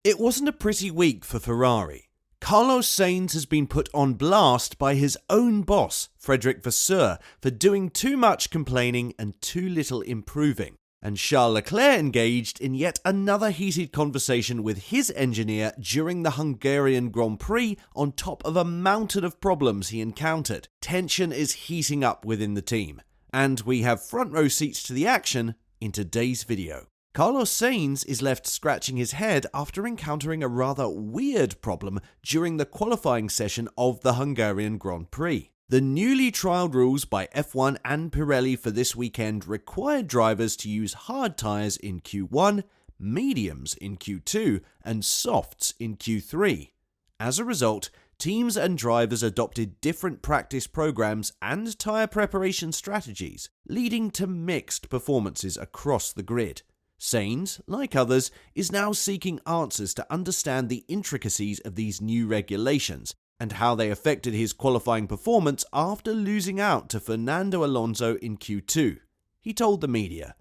It wasn't a pretty week for Ferrari. Carlos Sainz has been put on blast by his own boss, Frederic Vasseur, for doing too much complaining and too little improving. And Charles Leclerc engaged in yet another heated conversation with his engineer during the Hungarian Grand Prix on top of a mountain of problems he encountered. Tension is heating up within the team. And we have front row seats to the action in today's video. Carlos Sainz is left scratching his head after encountering a rather weird problem during the qualifying session of the Hungarian Grand Prix. The newly trialled rules by F1 and Pirelli for this weekend required drivers to use hard tyres in Q1, mediums in Q2, and softs in Q3. As a result, teams and drivers adopted different practice programs and tyre preparation strategies, leading to mixed performances across the grid. Sainz, like others, is now seeking answers to understand the intricacies of these new regulations and how they affected his qualifying performance after losing out to Fernando Alonso in Q2. He told the media,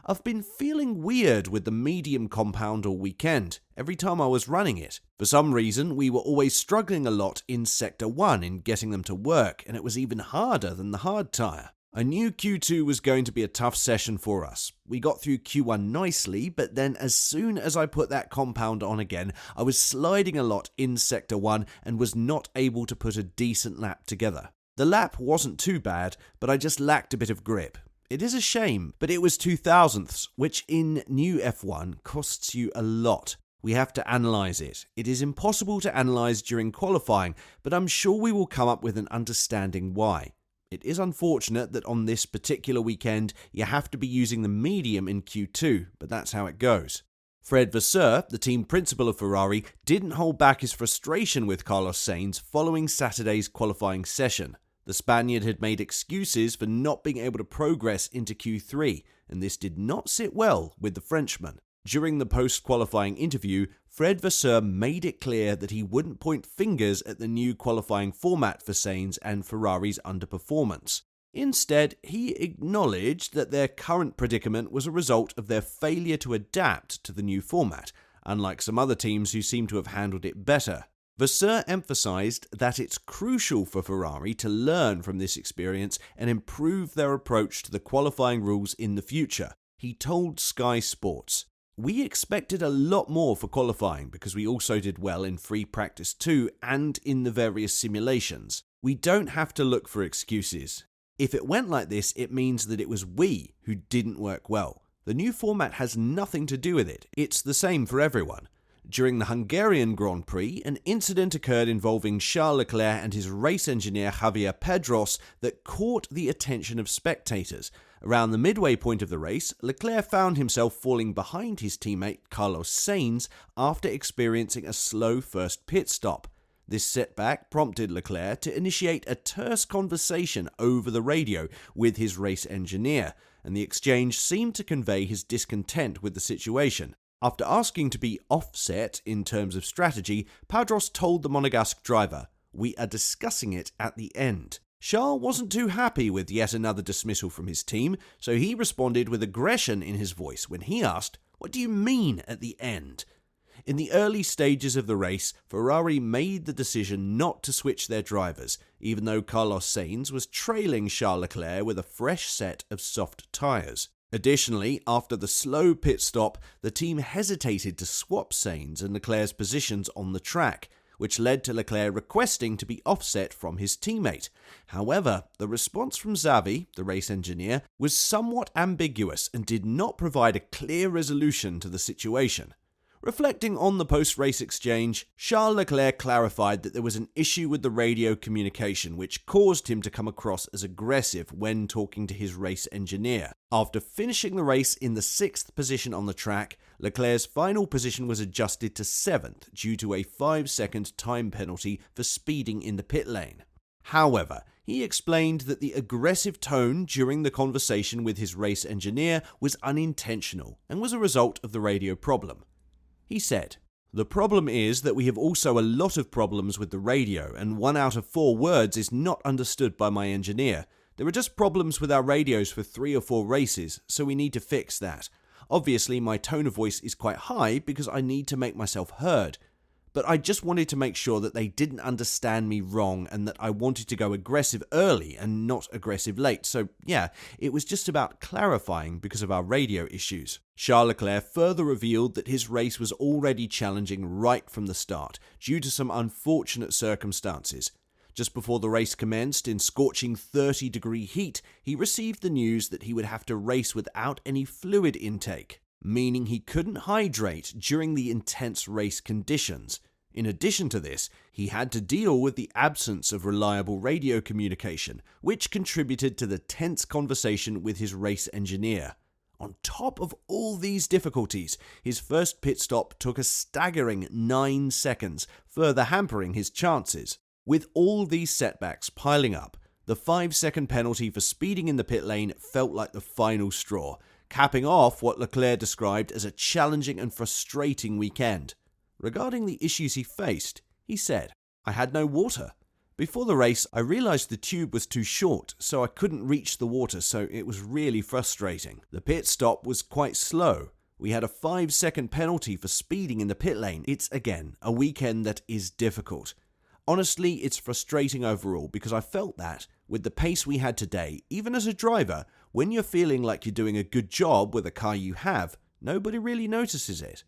"I've been feeling weird with the medium compound all weekend, every time I was running it. For some reason, we were always struggling a lot in Sector 1 in getting them to work, and it was even harder than the hard tyre. I knew Q2 was going to be a tough session for us. We got through Q1 nicely, but then as soon as I put that compound on again, I was sliding a lot in Sector 1 and was not able to put a decent lap together. The lap wasn't too bad, but I just lacked a bit of grip. It is a shame, but it was 0.02, which in new F1 costs you a lot. We have to analyse it. It is impossible to analyse during qualifying, but I'm sure we will come up with an understanding why. It is unfortunate that on this particular weekend you have to be using the medium in Q2, but that's how it goes." Fred Vasseur, the team principal of Ferrari, didn't hold back his frustration with Carlos Sainz following Saturday's qualifying session. The Spaniard had made excuses for not being able to progress into Q3, and this did not sit well with the Frenchman. During the post-qualifying interview, Fred Vasseur made it clear that he wouldn't point fingers at the new qualifying format for Sainz and Ferrari's underperformance. Instead, he acknowledged that their current predicament was a result of their failure to adapt to the new format, unlike some other teams who seem to have handled it better. Vasseur emphasized that it's crucial for Ferrari to learn from this experience and improve their approach to the qualifying rules in the future. He told Sky Sports, "We expected a lot more for qualifying because we also did well in free practice 2 and in the various simulations. We don't have to look for excuses. If it went like this, it means that it was we who didn't work well. The new format has nothing to do with it. It's the same for everyone." During the Hungarian Grand Prix, an incident occurred involving Charles Leclerc and his race engineer Javier Pedros that caught the attention of spectators. Around the midway point of the race, Leclerc found himself falling behind his teammate Carlos Sainz after experiencing a slow first pit stop. This setback prompted Leclerc to initiate a terse conversation over the radio with his race engineer, and the exchange seemed to convey his discontent with the situation. After asking to be offset in terms of strategy, Pedros told the Monegasque driver, "We are discussing it at the end." Charles wasn't too happy with yet another dismissal from his team, so he responded with aggression in his voice when he asked, "What do you mean at the end?" In the early stages of the race, Ferrari made the decision not to switch their drivers, even though Carlos Sainz was trailing Charles Leclerc with a fresh set of soft tyres. Additionally, after the slow pit stop, the team hesitated to swap Sainz and Leclerc's positions on the track, which led to Leclerc requesting to be offset from his teammate. However, the response from Xavi, the race engineer, was somewhat ambiguous and did not provide a clear resolution to the situation. Reflecting on the post-race exchange, Charles Leclerc clarified that there was an issue with the radio communication which caused him to come across as aggressive when talking to his race engineer. After finishing the race in the 6th position on the track, Leclerc's final position was adjusted to 7th due to a 5-second time penalty for speeding in the pit lane. However, he explained that the aggressive tone during the conversation with his race engineer was unintentional and was a result of the radio problem. He said, "The problem is that we have also a lot of problems with the radio, and 1 out of 4 words is not understood by my engineer. There are just problems with our radios for 3 or 4 races, so we need to fix that. Obviously, my tone of voice is quite high because I need to make myself heard, but I just wanted to make sure that they didn't understand me wrong and that I wanted to go aggressive early and not aggressive late. So yeah, it was just about clarifying because of our radio issues. Charles Leclerc further revealed that his race was already challenging right from the start due to some unfortunate circumstances. Just before the race commenced, in scorching 30-degree heat, he received the news that he would have to race without any fluid intake, meaning he couldn't hydrate during the intense race conditions. In addition to this, he had to deal with the absence of reliable radio communication, which contributed to the tense conversation with his race engineer. On top of all these difficulties, his first pit stop took a staggering 9 seconds, further hampering his chances. With all these setbacks piling up, the 5-second penalty for speeding in the pit lane felt like the final straw, capping off what Leclerc described as a challenging and frustrating weekend. Regarding the issues he faced, he said, "I had no water. Before the race, I realized the tube was too short, so I couldn't reach the water, so it was really frustrating. The pit stop was quite slow. We had a 5-second penalty for speeding in the pit lane. It's, again, a weekend that is difficult. Honestly, it's frustrating overall because I felt that, with the pace we had today, even as a driver, when you're feeling like you're doing a good job with a car you have, nobody really notices it.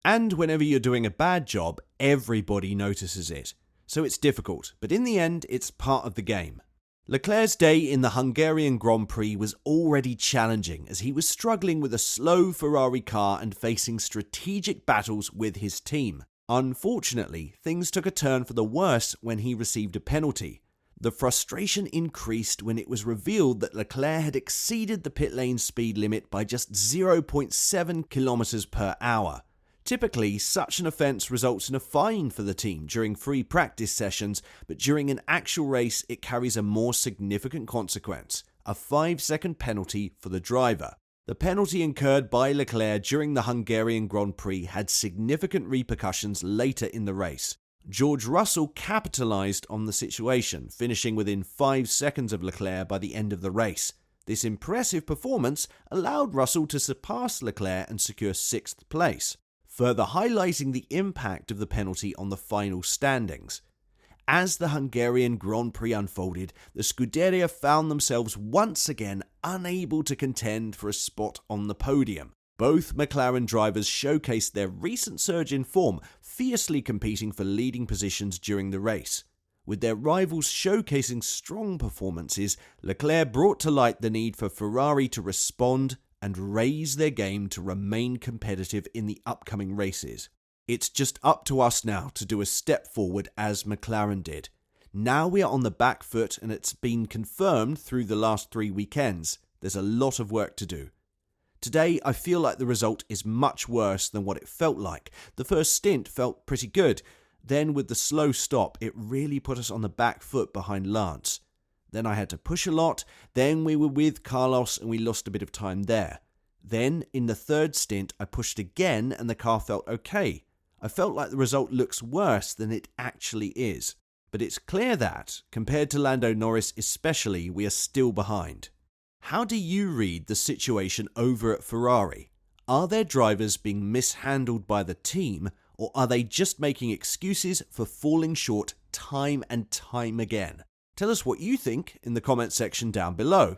And whenever you're doing a bad job, everybody notices it. So it's difficult, but in the end, it's part of the game." Leclerc's day in the Hungarian Grand Prix was already challenging as he was struggling with a slow Ferrari car and facing strategic battles with his team. Unfortunately, things took a turn for the worse when he received a penalty. The frustration increased when it was revealed that Leclerc had exceeded the pit lane speed limit by just 0.7 kilometers per hour. Typically, such an offence results in a fine for the team during free practice sessions, but during an actual race it carries a more significant consequence, a 5-second penalty for the driver. The penalty incurred by Leclerc during the Hungarian Grand Prix had significant repercussions later in the race. George Russell capitalised on the situation, finishing within 5 seconds of Leclerc by the end of the race. This impressive performance allowed Russell to surpass Leclerc and secure 6th place, further highlighting the impact of the penalty on the final standings. As the Hungarian Grand Prix unfolded, the Scuderia found themselves once again unable to contend for a spot on the podium. Both McLaren drivers showcased their recent surge in form, fiercely competing for leading positions during the race. With their rivals showcasing strong performances, Leclerc brought to light the need for Ferrari to respond and raise their game to remain competitive in the upcoming races. It's just up to us now to do a step forward as McLaren did. Now we are on the back foot and it's been confirmed through the last 3 weekends. There's a lot of work to do. Today, I feel like the result is much worse than what it felt like. The first stint felt pretty good. Then with the slow stop, it really put us on the back foot behind Lance. Then I had to push a lot. Then we were with Carlos and we lost a bit of time there. Then in the third stint, I pushed again and the car felt okay. I felt like the result looks worse than it actually is. But it's clear that, compared to Lando Norris especially, we are still behind. How do you read the situation over at Ferrari? Are their drivers being mishandled by the team, or are they just making excuses for falling short time and time again? Tell us what you think in the comment section down below.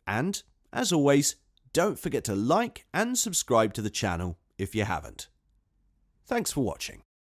And, as always, don't forget to like and subscribe to the channel if you haven't. Thanks for watching.